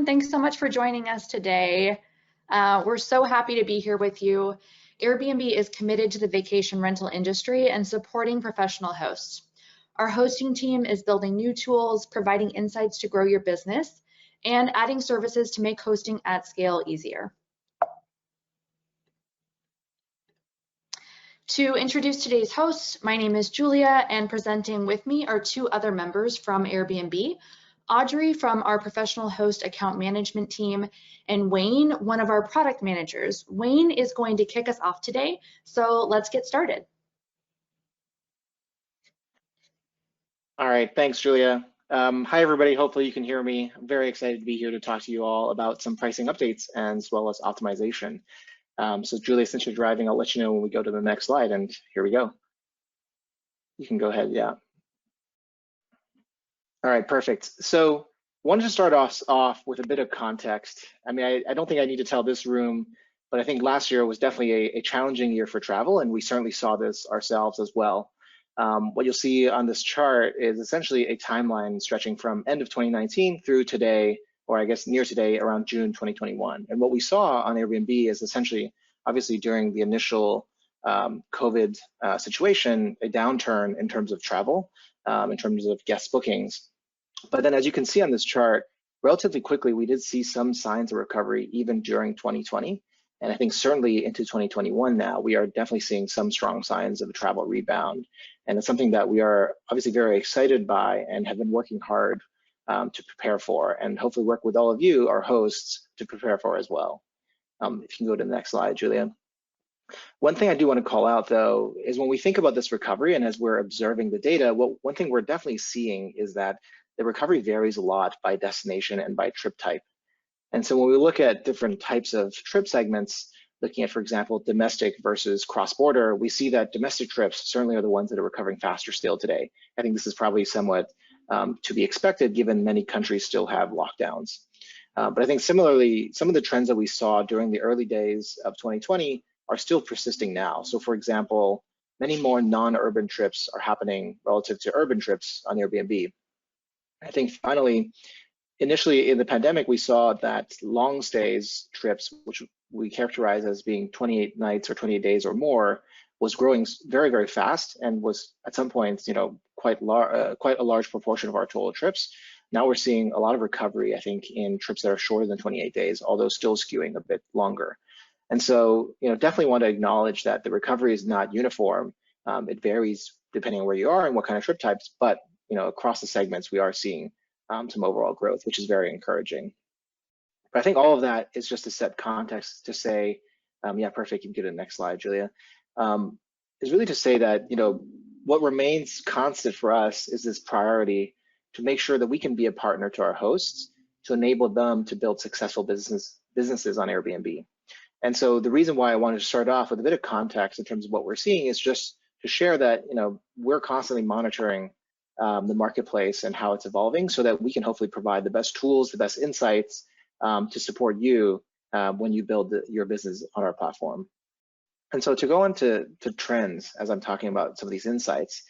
Thanks so much for joining us today. We're so happy to be here with you. Airbnb is committed to the vacation rental industry and supporting professional hosts. Our hosting team is building new tools, providing insights to grow your business, and adding services to make hosting at scale easier. To introduce today's hosts, my name is Julia, and presenting with me are two other members from Airbnb, Audrey from our professional host account management team, and Wayne, one of our product managers. Wayne is going to kick us off today, so let's get started. All right, thanks, Julia. Hi, everybody. Hopefully you can hear me. I'm very excited to be here to talk to you all about some pricing updates as well as optimization. So Julia, since you're driving, I'll let you know when we go to the next slide, and here we go. You can go ahead, yeah. All right, perfect. So wanted to start off with a bit of context. I mean, I don't think I need to tell this room, but I think last year was definitely a challenging year for travel, and we certainly saw this ourselves as well. What you'll see on this chart is essentially a timeline stretching from end of 2019 through today, or I guess near today, around June 2021. And what we saw on Airbnb is essentially, obviously during the initial COVID situation, a downturn in terms of travel, in terms of guest bookings. But then as you can see on this chart, relatively quickly, we did see some signs of recovery even during 2020. And I think certainly into 2021 now, we are definitely seeing some strong signs of a travel rebound. And it's something that we are obviously very excited by and have been working hard to prepare for, and hopefully work with all of you, our hosts, to prepare for as well. If you can go to the next slide, Julia. One thing I do want to call out, though, is when we think about this recovery and as we're observing the data, one thing we're definitely seeing is that the recovery varies a lot by destination and by trip type. And so when we look at different types of trip segments, looking at, for example, domestic versus cross-border, we see that domestic trips certainly are the ones that are recovering faster still today. I think this is probably somewhat to be expected given many countries still have lockdowns. But I think similarly, some of the trends that we saw during the early days of 2020 are still persisting now. So for example, many more non-urban trips are happening relative to urban trips on Airbnb. I think finally, initially in the pandemic, we saw that long stays trips, which we characterize as being 28 nights or 28 days or more, was growing very, very fast and was at some points, quite a large proportion of our total trips. Now we're seeing a lot of recovery, I think, in trips that are shorter than 28 days, although still skewing a bit longer. And so, definitely want to acknowledge that the recovery is not uniform. It varies depending on where you are and what kind of trip types, but across the segments, we are seeing some overall growth, which is very encouraging. But I think all of that is just to set context to say, yeah, perfect. You can get to the next slide, Julia. Is really to say that what remains constant for us is this priority to make sure that we can be a partner to our hosts to enable them to build successful businesses on Airbnb. And so the reason why I wanted to start off with a bit of context in terms of what we're seeing is just to share that we're constantly monitoring the marketplace and how it's evolving so that we can hopefully provide the best tools, the best insights to support you when you build your business on our platform. And so to go into trends, as I'm talking about some of these insights,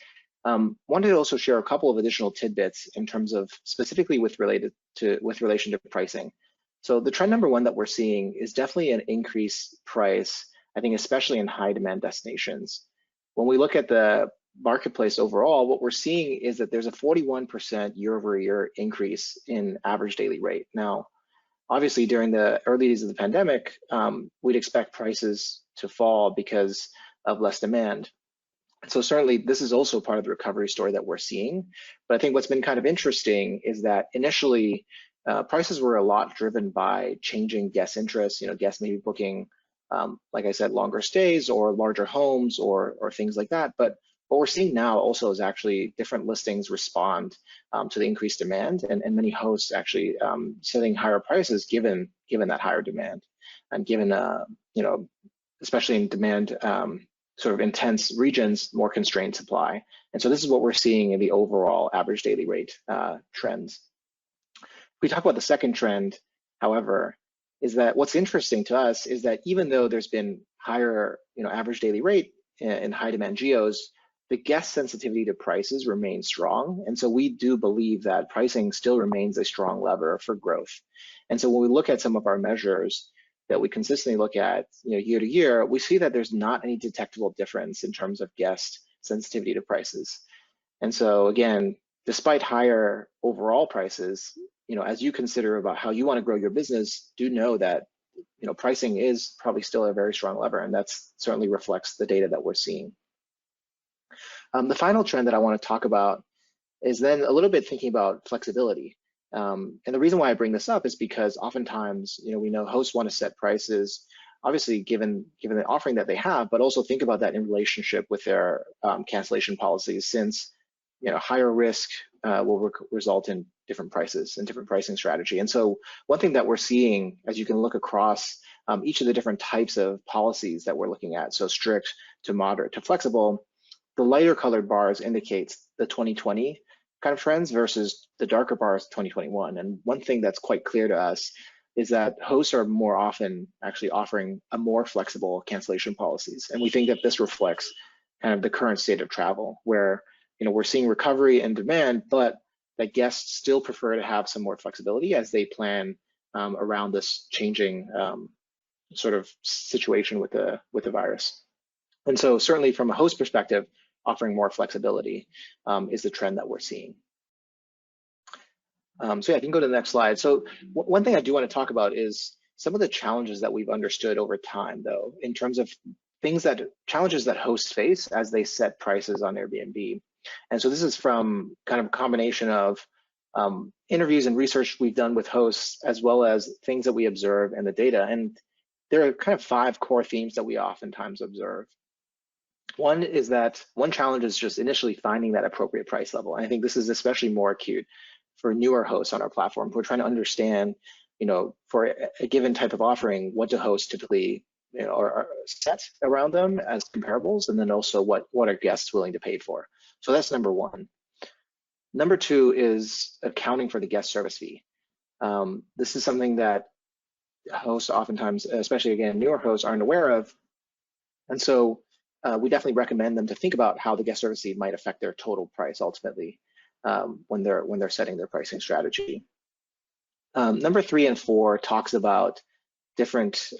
wanted to also share a couple of additional tidbits in terms of specifically with relation to pricing. So the trend number one that we're seeing is definitely an increased price, I think especially in high demand destinations. When we look at the marketplace overall, what we're seeing is that there's a 41% year-over-year increase in average daily rate. Now, obviously during the early days of the pandemic, we'd expect prices to fall because of less demand. So certainly this is also part of the recovery story that we're seeing. But I think what's been kind of interesting is that initially prices were a lot driven by changing guest interests, guests maybe booking, like I said, longer stays or larger homes or things like that. But what we're seeing now also is actually different listings respond to the increased demand, and many hosts actually setting higher prices given that higher demand, and given especially in demand sort of intense regions, more constrained supply. And so this is what we're seeing in the overall average daily rate trends. If we talk about the second trend, however, is that what's interesting to us is that even though there's been higher average daily rate in high demand geos, the guest sensitivity to prices remains strong. And so we do believe that pricing still remains a strong lever for growth. And so when we look at some of our measures that we consistently look at, year to year, we see that there's not any detectable difference in terms of guest sensitivity to prices. And so again, despite higher overall prices, as you consider about how you want to grow your business, do know that pricing is probably still a very strong lever, and that certainly reflects the data that we're seeing. The final trend that I want to talk about is then a little bit thinking about flexibility. And the reason why I bring this up is because oftentimes, we know hosts want to set prices, obviously given the offering that they have, but also think about that in relationship with their cancellation policies, since higher risk will result in different prices and different pricing strategy. And so one thing that we're seeing, as you can look across each of the different types of policies that we're looking at, so strict to moderate to flexible, the lighter colored bars indicates the 2020 kind of trends versus the darker bars 2021. And one thing that's quite clear to us is that hosts are more often actually offering a more flexible cancellation policies. And we think that this reflects kind of the current state of travel, where we're seeing recovery and demand, but that guests still prefer to have some more flexibility as they plan around this changing sort of situation with the virus. And so certainly from a host perspective, offering more flexibility is the trend that we're seeing. So yeah, I can go to the next slide. So one thing I do want to talk about is some of the challenges that we've understood over time, though, in terms of challenges that hosts face as they set prices on Airbnb. And so this is from kind of a combination of interviews and research we've done with hosts, as well as things that we observe in the data. And there are kind of 5 core themes that we oftentimes observe. One challenge is just initially finding that appropriate price level. And I think this is especially more acute for newer hosts on our platform. We're trying to understand, for a given type of offering, what do hosts typically are set around them as comparables, and then also what are guests willing to pay for. So that's number 1. Number 2 is accounting for the guest service fee. This is something that hosts oftentimes, especially again, newer hosts, aren't aware of. And so we definitely recommend them to think about how the guest service fee might affect their total price ultimately when they're setting their pricing strategy. Number 3 and 4 talks about different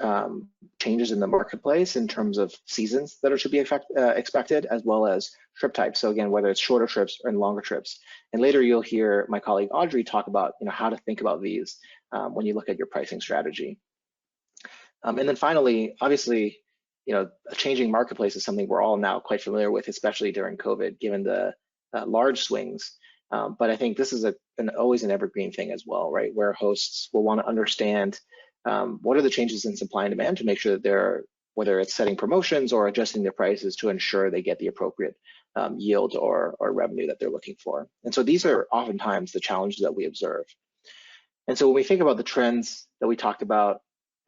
changes in the marketplace in terms of seasons that should be expected, as well as trip types. So again, whether it's shorter trips or longer trips. And later you'll hear my colleague Audrey talk about how to think about these when you look at your pricing strategy. And then finally, obviously, a changing marketplace is something we're all now quite familiar with, especially during COVID, given the large swings. But I think this is always an evergreen thing as well, right? Where hosts will want to understand what are the changes in supply and demand to make sure that whether it's setting promotions or adjusting their prices to ensure they get the appropriate yield or revenue that they're looking for. And so these are oftentimes the challenges that we observe. And so when we think about the trends that we talked about,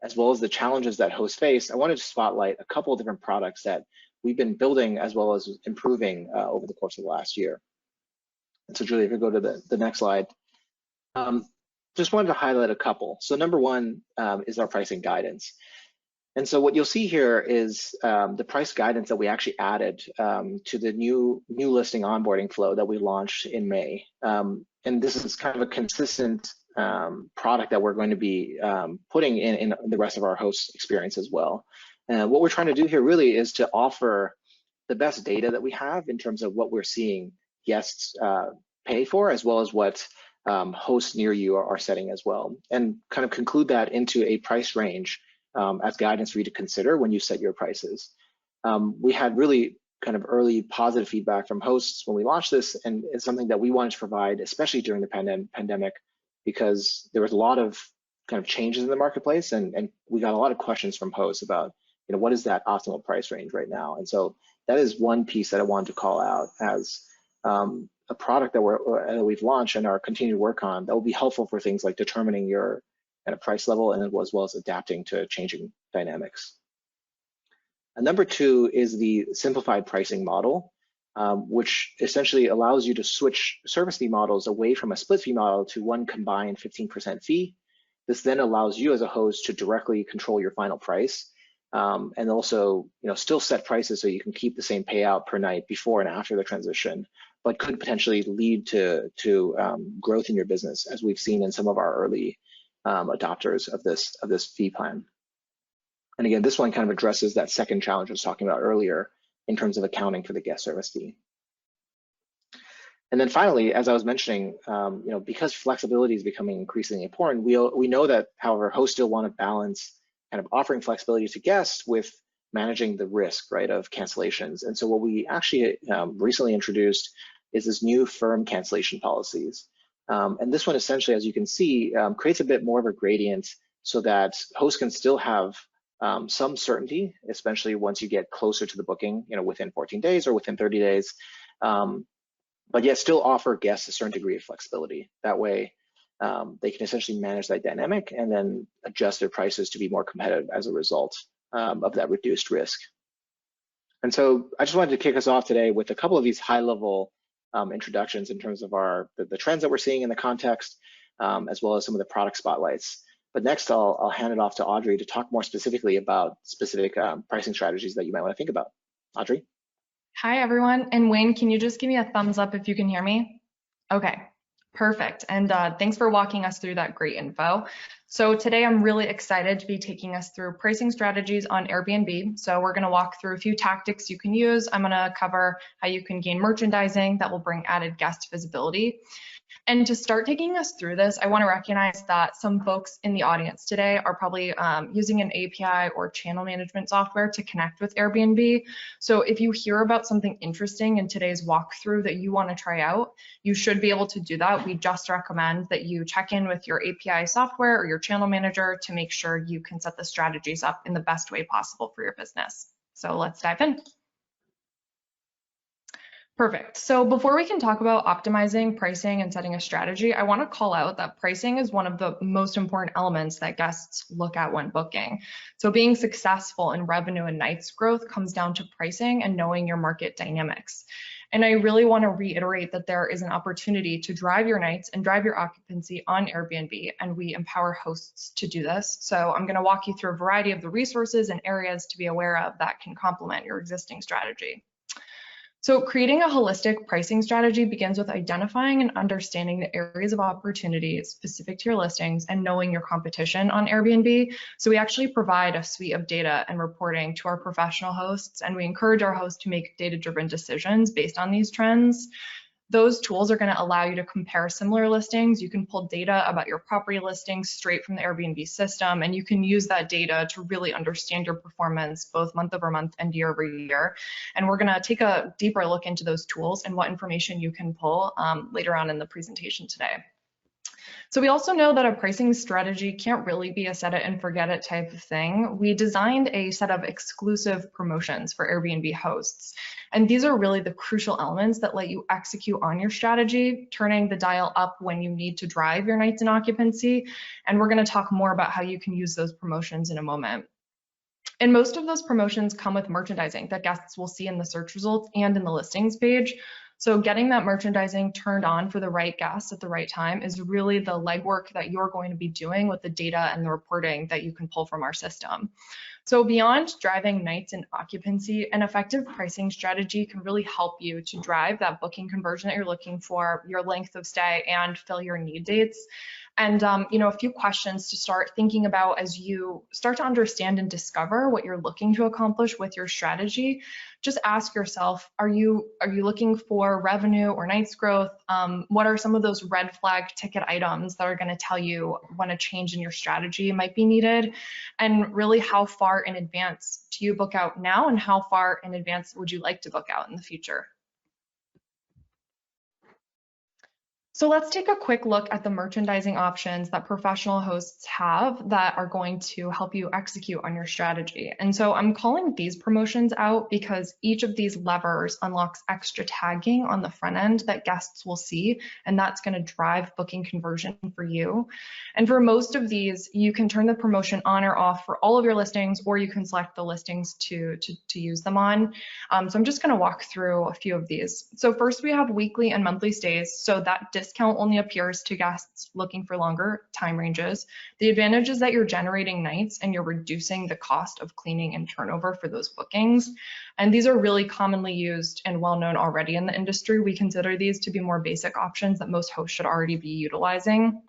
as well as the challenges that hosts face, I wanted to spotlight a couple of different products that we've been building as well as improving over the course of the last year. And so Julie, if you go to the next slide. Just wanted to highlight a couple. So number 1 is our pricing guidance. And so what you'll see here is the price guidance that we actually added to the new listing onboarding flow that we launched in May. And this is kind of a consistent product that we're going to be putting in the rest of our host experience as well. And what we're trying to do here really is to offer the best data that we have in terms of what we're seeing guests pay for, as well as what hosts near you are setting as well, and kind of conclude that into a price range as guidance for you to consider when you set your prices. We had really kind of early positive feedback from hosts when we launched this, and it's something that we wanted to provide, especially during the pandemic, because there was a lot of kind of changes in the marketplace, and we got a lot of questions from hosts about, what is that optimal price range right now? And so that is one piece that I wanted to call out as a product that we've launched and are continuing to work on that will be helpful for things like determining your kind of price level, and as well as adapting to changing dynamics. And number 2 is the simplified pricing model, which essentially allows you to switch service fee models away from a split fee model to one combined 15% fee. This then allows you as a host to directly control your final price. and also, still set prices so you can keep the same payout per night before and after the transition, but could potentially lead to growth in your business, as we've seen in some of our early adopters of this fee plan. And again, this one kind of addresses that second challenge I was talking about earlier in terms of accounting for the guest service fee. And then finally, as I was mentioning, because flexibility is becoming increasingly important, we know that, however, hosts still want to balance kind of offering flexibility to guests with managing the risk, right, of cancellations. And so what we actually recently introduced is this new firm cancellation policies. And this one essentially, as you can see, creates a bit more of a gradient so that hosts can still have some certainty, especially once you get closer to the booking, within 14 days or within 30 days, but yet still offer guests a certain degree of flexibility. That way, they can essentially manage that dynamic and then adjust their prices to be more competitive as a result of that reduced risk. And so I just wanted to kick us off today with a couple of these high-level introductions in terms of the trends that we're seeing in the context, as well as some of the product spotlights. But next, I'll hand it off to Audrey to talk more specifically about specific pricing strategies that you might want to think about. Audrey? Hi, everyone. And Wayne, can you just give me a thumbs up if you can hear me? Okay, perfect. And thanks for walking us through that great info. So today I'm really excited to be taking us through pricing strategies on Airbnb. So we're going to walk through a few tactics you can use. I'm going to cover how you can gain merchandising that will bring added guest visibility. And to start taking us through this, I want to recognize that some folks in the audience today are probably using an API or channel management software to connect with Airbnb. So if you hear about something interesting in today's walkthrough that you want to try out, you should be able to do that. We just recommend that you check in with your API software or your channel manager to make sure you can set the strategies up in the best way possible for your business. So let's dive in. Perfect. So before we can talk about optimizing pricing and setting a strategy, I want to call out that pricing is one of the most important elements that guests look at when booking. So being successful in revenue and nights growth comes down to pricing and knowing your market dynamics. And I really want to reiterate that there is an opportunity to drive your nights and drive your occupancy on Airbnb, and we empower hosts to do this. So I'm going to walk you through a variety of the resources and areas to be aware of that can complement your existing strategy. So creating a holistic pricing strategy begins with identifying and understanding the areas of opportunity specific to your listings and knowing your competition on Airbnb. So we actually provide a suite of data and reporting to our professional hosts, and we encourage our hosts to make data-driven decisions based on these trends. Those tools are going to allow you to compare similar listings. You can pull data about your property listings straight from the Airbnb system, and you can use that data to really understand your performance both month over month and year over year. And we're going to take a deeper look into those tools and what information you can pull later on in the presentation today. So we also know that a pricing strategy can't really be a set it and forget it type of thing. We designed a set of exclusive promotions for Airbnb hosts. And these are really the crucial elements that let you execute on your strategy, turning the dial up when you need to drive your nights in occupancy. And we're going to talk more about how you can use those promotions in a moment. And most of those promotions come with merchandising that guests will see in the search results and in the listings page. So getting that merchandising turned on for the right guests at the right time is really the legwork that you're going to be doing with the data and the reporting that you can pull from our system. So beyond driving nights and occupancy, an effective pricing strategy can really help you to drive that booking conversion that you're looking for, your length of stay, and fill your need dates. And a few questions to start thinking about as you start to understand and discover what you're looking to accomplish with your strategy. Just ask yourself, are you looking for revenue or nights growth? What are some of those red flag ticket items that are going to tell you when a change in your strategy might be needed? And really, how far in advance do you book out now, and how far in advance would you like to book out in the future? So let's take a quick look at the merchandising options that professional hosts have that are going to help you execute on your strategy. And so I'm calling these promotions out because each of these levers unlocks extra tagging on the front end that guests will see, and that's going to drive booking conversion for you. And for most of these, you can turn the promotion on or off for all of your listings, or you can select the listings to use them on. So I'm just going to walk through a few of these. So first we have weekly and monthly stays. So that discount discount only appears to guests looking for longer time ranges. The advantage is that you're generating nights and you're reducing the cost of cleaning and turnover for those bookings. And these are really commonly used and well known already in the industry. We consider these to be more basic options that most hosts should already be utilizing.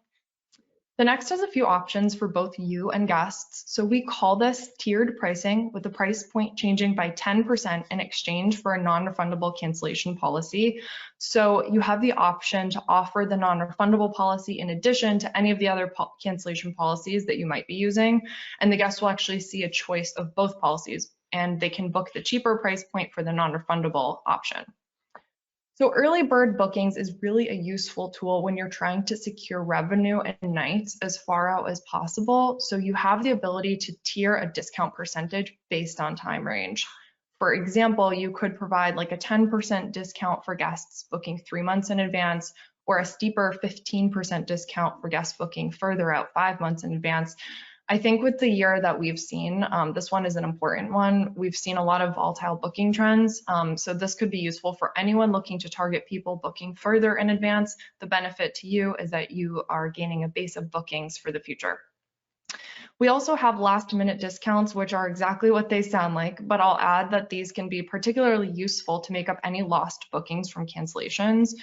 The next has a few options for both you and guests. So we call this tiered pricing, with the price point changing by 10% in exchange for a non-refundable cancellation policy. So you have the option to offer the non-refundable policy in addition to any of the other cancellation policies that you might be using. And the guests will actually see a choice of both policies, and they can book the cheaper price point for the non-refundable option. So early bird bookings is really a useful tool when you're trying to secure revenue and nights as far out as possible. So you have the ability to tier a discount percentage based on time range. For example, you could provide like a 10% discount for guests booking 3 months in advance, or a steeper 15% discount for guests booking further out 5 months in advance. I think with the year that we've seen, this one is an important one. We've seen a lot of volatile booking trends. So this could be useful for anyone looking to target people booking further in advance. The benefit to you is that you are gaining a base of bookings for the future. We also have last minute discounts, which are exactly what they sound like, but I'll add that these can be particularly useful to make up any lost bookings from cancellations.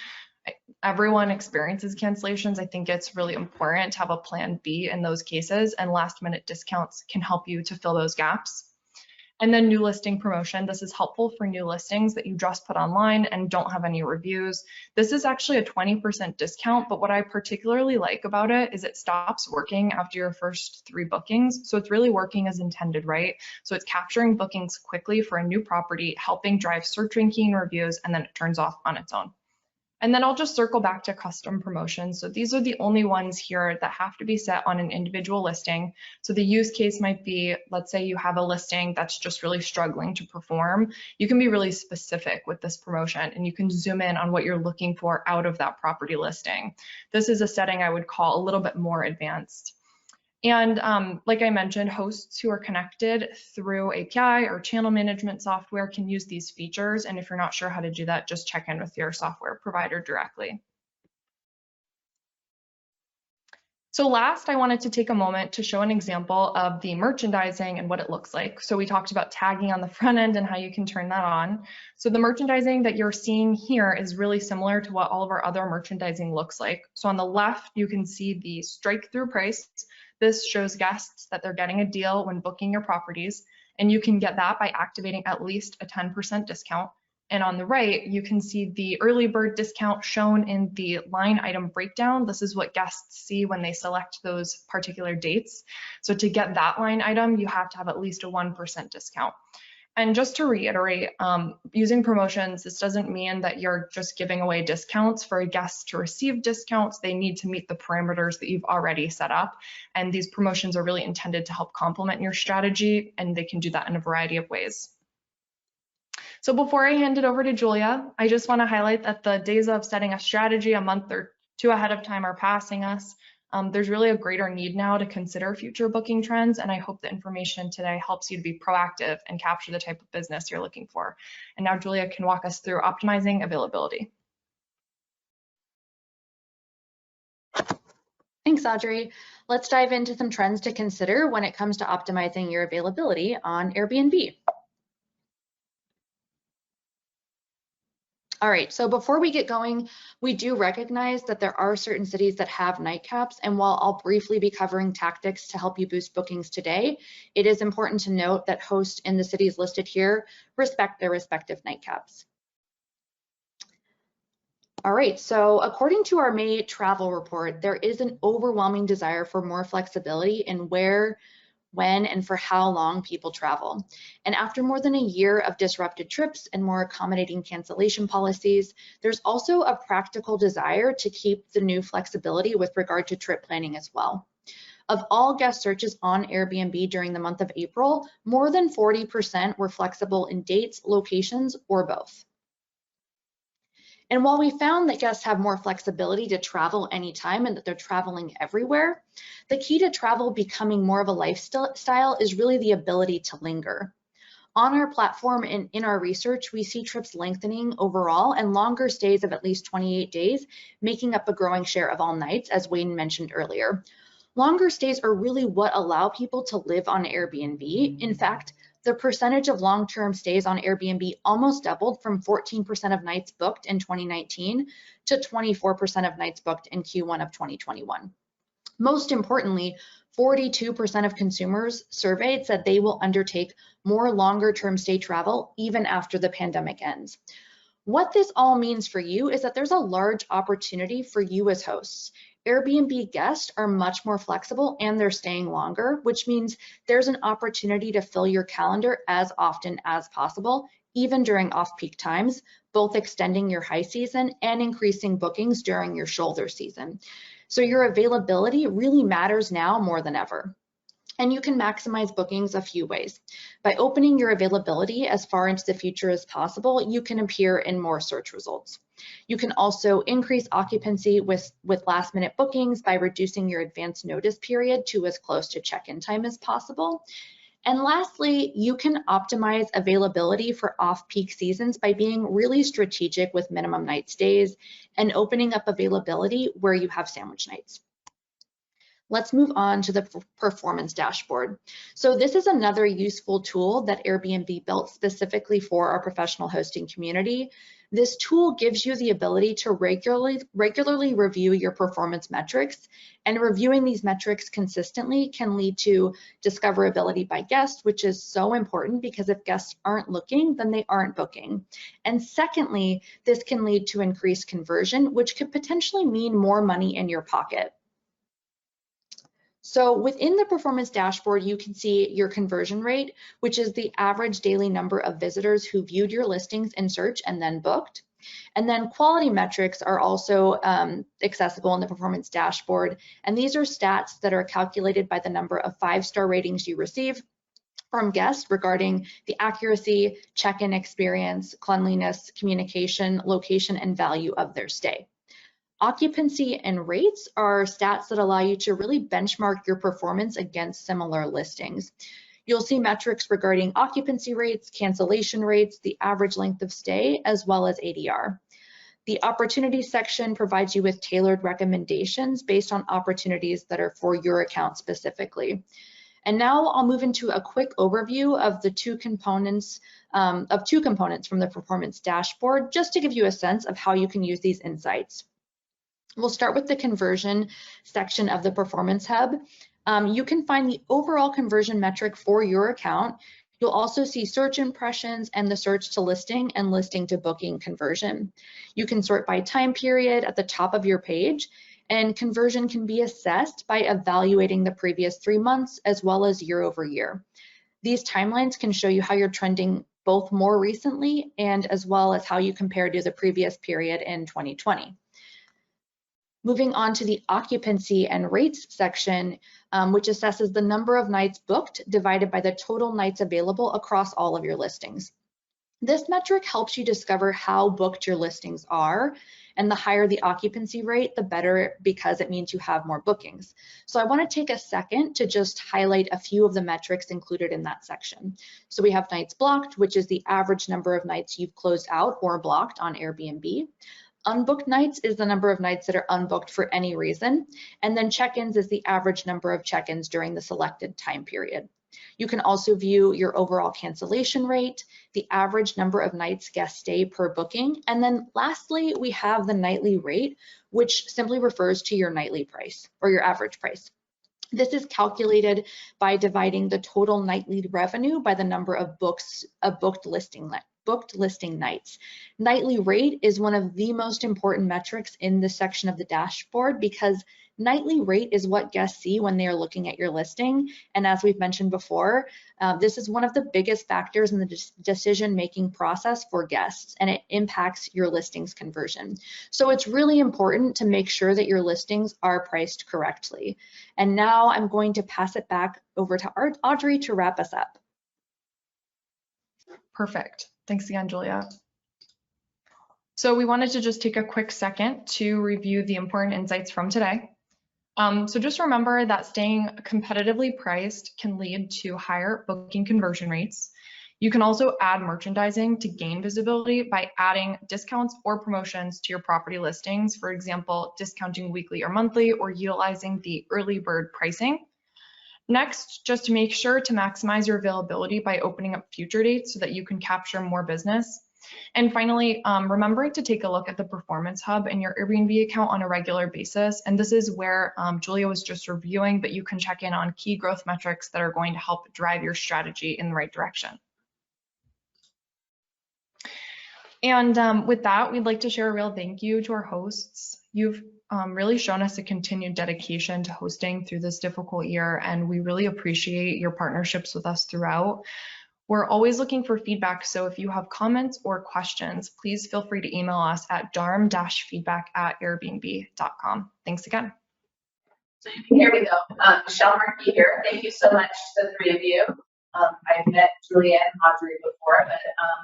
Everyone experiences cancellations. I think it's really important to have a plan B in those cases, and last minute discounts can help you to fill those gaps. And then new listing promotion. This is helpful for new listings that you just put online and don't have any reviews. This is actually a 20% discount, but what I particularly like about it is it stops working after your first 3 bookings. So it's really working as intended, right? So it's capturing bookings quickly for a new property, helping drive search ranking reviews, and then it turns off on its own. And then I'll just circle back to custom promotions. So these are the only ones here that have to be set on an individual listing. So the use case might be, let's say you have a listing that's just really struggling to perform. You can be really specific with this promotion, and you can zoom in on what you're looking for out of that property listing. This is a setting I would call a little bit more advanced. And like I mentioned, hosts who are connected through API or channel management software can use these features. And if you're not sure how to do that, just check in with your software provider directly. So last, I wanted to take a moment to show an example of the merchandising and what it looks like. So we talked about tagging on the front end and how you can turn that on. So the merchandising that you're seeing here is really similar to what all of our other merchandising looks like. So on the left, you can see the strike-through price. This shows guests that they're getting a deal when booking your properties, and you can get that by activating at least a 10% discount. And on the right, you can see the early bird discount shown in the line item breakdown. This is what guests see when they select those particular dates. So to get that line item, you have to have at least a 1% discount. And just to reiterate, using promotions, this doesn't mean that you're just giving away discounts. For a guest to receive discounts, they need to meet the parameters that you've already set up. And these promotions are really intended to help complement your strategy, and they can do that in a variety of ways. So before I hand it over to Julia, I just want to highlight that the days of setting a strategy a month or 2 ahead of time are passing us. There's really a greater need now to consider future booking trends, and I hope the information today helps you to be proactive and capture the type of business you're looking for. And now Julia can walk us through optimizing availability. Thanks, Audrey. Let's dive into some trends to consider when it comes to optimizing your availability on Airbnb. All right, so before we get going, we do recognize that there are certain cities that have night caps, and while I'll briefly be covering tactics to help you boost bookings today, it is important to note that hosts in the cities listed here respect their respective night caps. All right, so according to our May travel report, there is an overwhelming desire for more flexibility in where, when, and for how long people travel. And after more than a year of disrupted trips and more accommodating cancellation policies, there's also a practical desire to keep the new flexibility with regard to trip planning as well. Of all guest searches on Airbnb during the month of April, more than 40% were flexible in dates, locations, or both. And while we found that guests have more flexibility to travel anytime and that they're traveling everywhere, the key to travel becoming more of a lifestyle is really the ability to linger. On our platform and in our research, we see trips lengthening overall and longer stays of at least 28 days, making up a growing share of all nights, as Wayne mentioned earlier. Longer stays are really what allow people to live on Airbnb. In fact, the percentage of long-term stays on Airbnb almost doubled from 14% of nights booked in 2019 to 24% of nights booked in Q1 of 2021. Most importantly, 42% of consumers surveyed said they will undertake more longer-term stay travel even after the pandemic ends. What this all means for you is that there's a large opportunity for you as hosts. Airbnb guests are much more flexible and they're staying longer, which means there's an opportunity to fill your calendar as often as possible, even during off-peak times, both extending your high season and increasing bookings during your shoulder season. So your availability really matters now more than ever. And you can maximize bookings a few ways. By opening your availability as far into the future as possible, you can appear in more search results. You can also increase occupancy with last minute bookings by reducing your advance notice period to as close to check-in time as possible. And lastly, you can optimize availability for off-peak seasons by being really strategic with minimum night stays and opening up availability where you have sandwich nights. Let's move on to the performance dashboard. So this is another useful tool that Airbnb built specifically for our professional hosting community. This tool gives you the ability to regularly review your performance metrics, and reviewing these metrics consistently can lead to discoverability by guests, which is so important because if guests aren't looking, then they aren't booking. And secondly, this can lead to increased conversion, which could potentially mean more money in your pocket. So within the performance dashboard, you can see your conversion rate, which is the average daily number of visitors who viewed your listings in search and then booked. And then quality metrics are also accessible in the performance dashboard. And these are stats that are calculated by the number of 5-star ratings you receive from guests regarding the accuracy, check-in experience, cleanliness, communication, location, and value of their stay. Occupancy and rates are stats that allow you to really benchmark your performance against similar listings. You'll see metrics regarding occupancy rates, cancellation rates, the average length of stay, as well as ADR. The opportunities section provides you with tailored recommendations based on opportunities that are for your account specifically. And now I'll move into a quick overview of the two components from the performance dashboard, just to give you a sense of how you can use these insights. We'll start with the conversion section of the Performance Hub. You can find the overall conversion metric for your account. You'll also see search impressions and the search to listing and listing to booking conversion. You can sort by time period at the top of your page, and conversion can be assessed by evaluating the previous 3 months as well as year over year. These timelines can show you how you're trending both more recently and as well as how you compare to the previous period in 2020. Moving on to the occupancy and rates section, which assesses the number of nights booked divided by the total nights available across all of your listings. This metric helps you discover how booked your listings are, and the higher the occupancy rate, the better, because it means you have more bookings. So I want to take a second to just highlight a few of the metrics included in that section. So we have nights blocked, which is the average number of nights you've closed out or blocked on Airbnb. Unbooked nights is the number of nights that are unbooked for any reason. And then check-ins is the average number of check-ins during the selected time period. You can also view your overall cancellation rate, the average number of nights guests stay per booking. And then lastly, we have the nightly rate, which simply refers to your nightly price or your average price. This is calculated by dividing the total nightly revenue by the number of booked listing nights. Nightly rate is one of the most important metrics in this section of the dashboard because nightly rate is what guests see when they are looking at your listing. And as we've mentioned before, this is one of the biggest factors in the decision-making process for guests, and it impacts your listings conversion. So it's really important to make sure that your listings are priced correctly. And now I'm going to pass it back over to Audrey to wrap us up. Perfect. Thanks again, Julia. So we wanted to just take a quick second to review the important insights from today. So just remember that staying competitively priced can lead to higher booking conversion rates. You can also add merchandising to gain visibility by adding discounts or promotions to your property listings. For example, discounting weekly or monthly, or utilizing the early bird pricing. Next, just to make sure to maximize your availability by opening up future dates so that you can capture more business. And finally, remembering to take a look at the Performance Hub in your Airbnb account on a regular basis. And this is where Julia was just reviewing, but you can check in on key growth metrics that are going to help drive your strategy in the right direction. And with that, we'd like to share a real thank you to our hosts. You've really shown us a continued dedication to hosting through this difficult year, and we really appreciate your partnerships with us throughout. We're always looking for feedback, so if you have comments or questions, please feel free to email us at darm-feedback@airbnb.com. Thanks again. So here we go. Michelle Murphy here. Thank you so much to the three of you. I've met Julia and Audrey before, but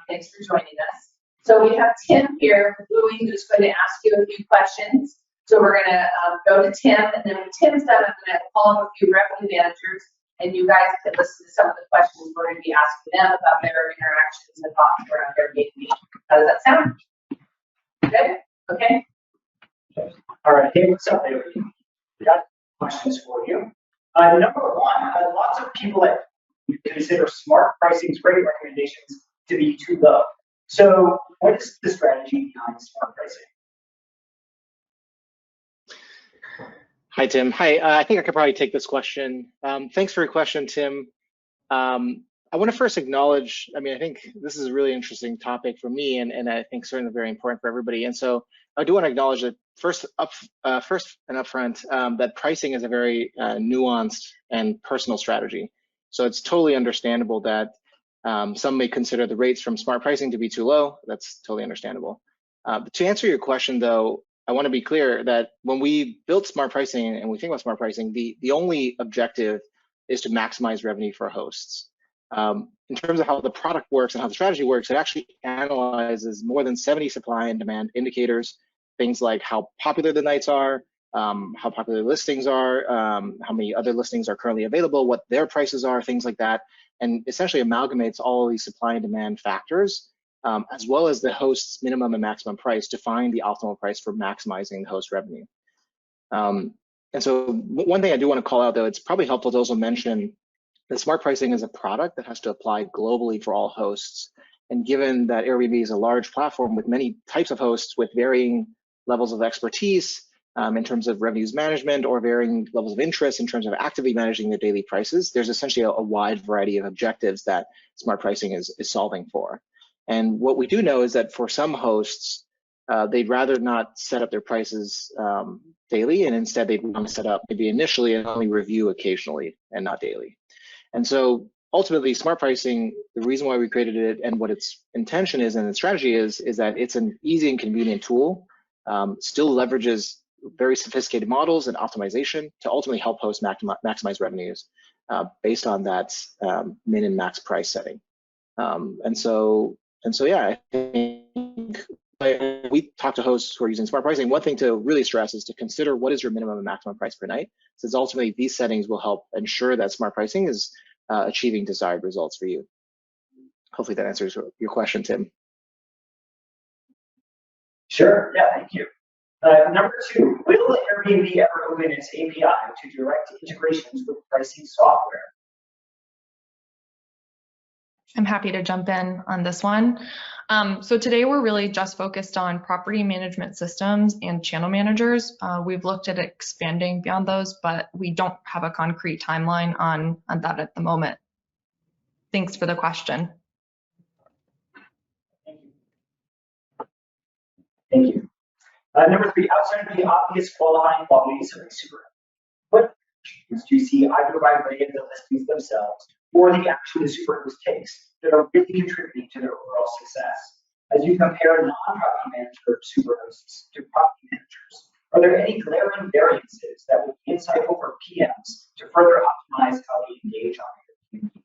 thanks for joining us. So we have Tim here, who's going to ask you a few questions. So we're going to go to Tim, and then when Tim's done, I'm going to call up a few revenue managers, and you guys can listen to some of the questions we're going to be asking them about their interactions and thoughts around Airbnb. How does that sound? Good? Okay. All right. Hey, what's up, everybody? We got questions for you. Number one, lots of people that consider smart pricing's rate recommendations to be too low. So what is the strategy behind smart pricing? Hi, Tim. Hi, I think I could probably take this question. Thanks for your question, Tim. I want to first acknowledge, I think this is a really interesting topic for me, and I think certainly very important for everybody. And so I do want to acknowledge that first and upfront, that pricing is a very nuanced and personal strategy. So it's totally understandable that some may consider the rates from smart pricing to be too low. That's totally understandable. But to answer your question, though, I want to be clear that when we built smart pricing and we think about smart pricing, the only objective is to maximize revenue for hosts. In terms of how the product works and how the strategy works, it actually analyzes more than 70 supply and demand indicators, things like how popular the nights are, how popular listings are, how many other listings are currently available, what their prices are, things like that, and essentially amalgamates all of these supply and demand factors, as well as the host's minimum and maximum price to find the optimal price for maximizing the host revenue. And so one thing I do want to call out, though, it's probably helpful to also mention that smart pricing is a product that has to apply globally for all hosts. And given that Airbnb is a large platform with many types of hosts with varying levels of expertise in terms of revenues management or varying levels of interest in terms of actively managing their daily prices, there's essentially a wide variety of objectives that smart pricing is solving for. And what we do know is that for some hosts, they'd rather not set up their prices daily, and instead they'd want to set up maybe initially and only review occasionally and not daily. And so ultimately, smart pricing, the reason why we created it and what its intention is and its strategy is that it's an easy and convenient tool, still leverages very sophisticated models and optimization to ultimately help hosts maximize revenues based on that min and max price setting. And so yeah, I think we talk to hosts who are using smart pricing. One thing to really stress is to consider what is your minimum and maximum price per night, since ultimately these settings will help ensure that smart pricing is achieving desired results for you. Hopefully that answers your question, Tim. Sure, yeah, thank you. Number two, will Airbnb ever open its API to direct integrations with pricing software? I'm happy to jump in on this one. So today we're really just focused on property management systems and channel managers. We've looked at expanding beyond those, but we don't have a concrete timeline on that at the moment. Thanks for the question. Thank you. Thank you. Number three, outside of the obvious qualifying qualities of a super, what actions do you see either by way of the listings themselves or the action the superhost takes that are really contributing to their overall success? As you compare non-property manager superhosts to property managers, are there any glaring variances that would be insightful for PMs to further optimize how they engage on Airbnb?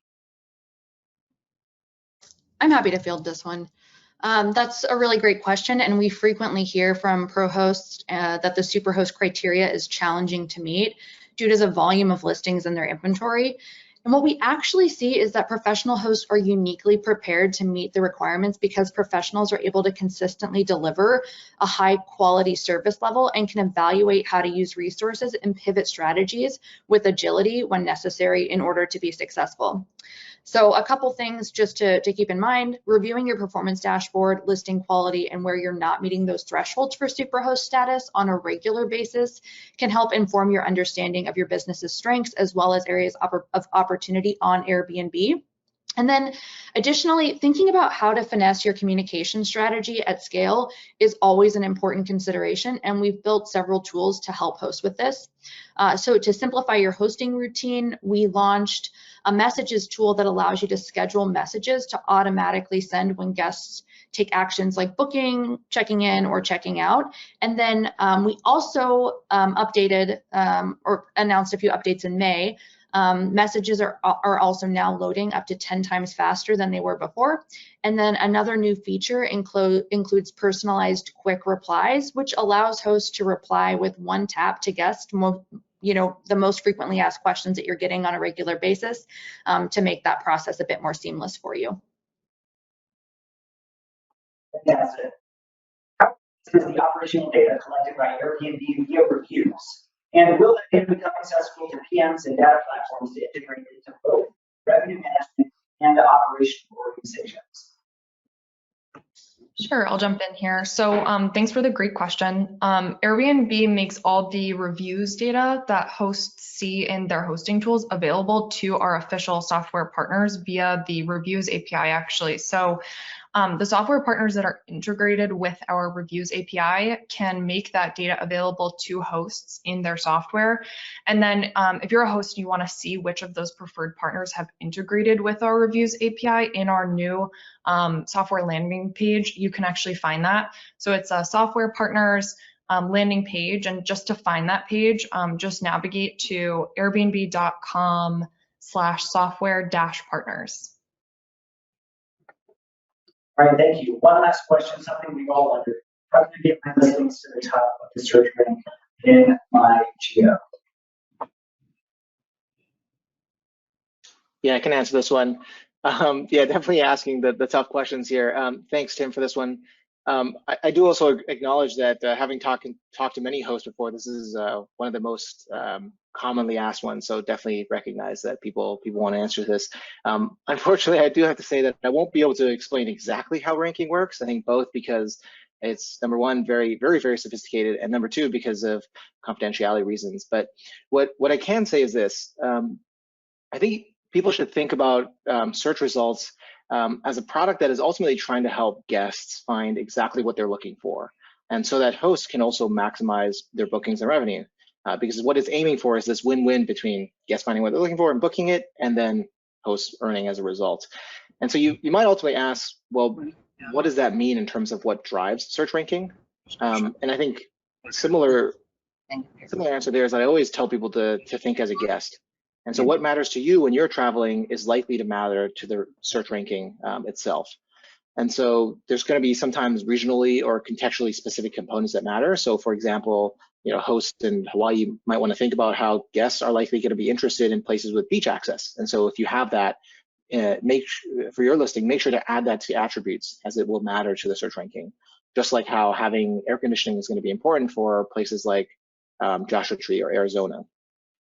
I'm happy to field this one. That's a really great question, and we frequently hear from pro hosts that the superhost criteria is challenging to meet due to the volume of listings in their inventory. And And what we actually see is that professional hosts are uniquely prepared to meet the requirements because professionals are able to consistently deliver a high quality service level and can evaluate how to use resources and pivot strategies with agility when necessary in order to be successful. So a couple things just to keep in mind: reviewing your performance dashboard, listing quality, and where you're not meeting those thresholds for superhost status on a regular basis can help inform your understanding of your business's strengths as well as areas of opportunity on Airbnb. And then additionally, thinking about how to finesse your communication strategy at scale is always an important consideration, and we've built several tools to help hosts with this. So to simplify your hosting routine, we launched a messages tool that allows you to schedule messages to automatically send when guests take actions like booking, checking in, or checking out. And then we also updated or announced a few updates in May. Messages are also now loading up to 10 times faster than they were before. And then another new feature includes personalized quick replies, which allows hosts to reply with one tap to guests, the most frequently asked questions that you're getting on a regular basis, to make that process a bit more seamless for you. Fantastic. How is the operational data collected by Airbnb via reviews? And will that data become accessible to PMs and data platforms to integrate into both revenue management and the operational organizations? Sure, I'll jump in here. So thanks for the great question. Airbnb makes all the reviews data that hosts see in their hosting tools available to our official software partners via the reviews API, actually. So the software partners that are integrated with our reviews API can make that data available to hosts in their software. And then if you're a host and you want to see which of those preferred partners have integrated with our reviews API in our new software landing page, you can actually find that. So it's a software partners landing page. And just to find that page, just navigate to airbnb.com/software-partners. All right, thank you. One last question, something we've all wondered. How can I get my listings to the top of the search rank in my geo? Yeah, I can answer this one. Yeah, definitely asking the tough questions here. Thanks, Tim, for this one. I do also acknowledge that having talked to many hosts before, this is one of the most commonly asked ones. So definitely recognize that people want to answer this. Unfortunately, I do have to say that I won't be able to explain exactly how ranking works. I think both because it's, number one, very, very, very sophisticated, and number two, because of confidentiality reasons. But what I can say is this: I think people should think about search results as a product that is ultimately trying to help guests find exactly what they're looking for. And so that hosts can also maximize their bookings and revenue. Because what it's aiming for is this win-win between guests finding what they're looking for and booking it, and then hosts earning as a result. And so you might ultimately ask, well, what does that mean in terms of what drives search ranking? And I think similar answer there is that I always tell people to think as a guest. And so what matters to you when you're traveling is likely to matter to the search ranking itself. And so there's going to be sometimes regionally or contextually specific components that matter. So for example, hosts in Hawaii might want to think about how guests are likely going to be interested in places with beach access. And so if you have that, for your listing, make sure to add that to attributes, as it will matter to the search ranking. Just like how having air conditioning is going to be important for places like Joshua Tree or Arizona.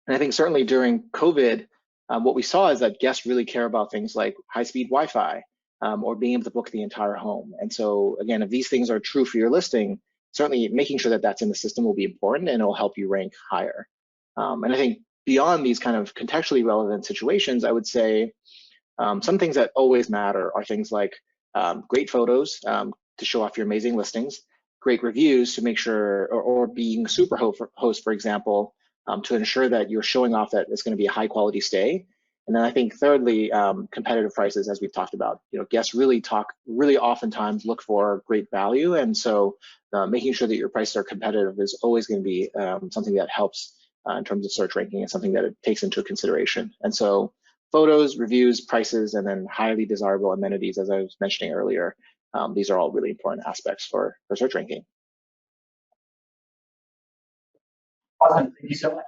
And I think certainly during COVID, what we saw is that guests really care about things like high-speed Wi-Fi or being able to book the entire home. And so again, if these things are true for your listing, certainly making sure that that's in the system will be important, and it'll help you rank higher. And I think beyond these kind of contextually relevant situations, I would say some things that always matter are things like great photos to show off your amazing listings, great reviews to make sure, or being super host, for example, to ensure that you're showing off that it's going to be a high quality stay. And then I think thirdly, competitive prices, as we've talked about. Guests really oftentimes look for great value, and so making sure that your prices are competitive is always going to be something that helps in terms of search ranking, and something that it takes into consideration. And so photos, reviews, prices, and then highly desirable amenities, as I was mentioning earlier, these are all really important aspects for search ranking. Awesome, thank you so much.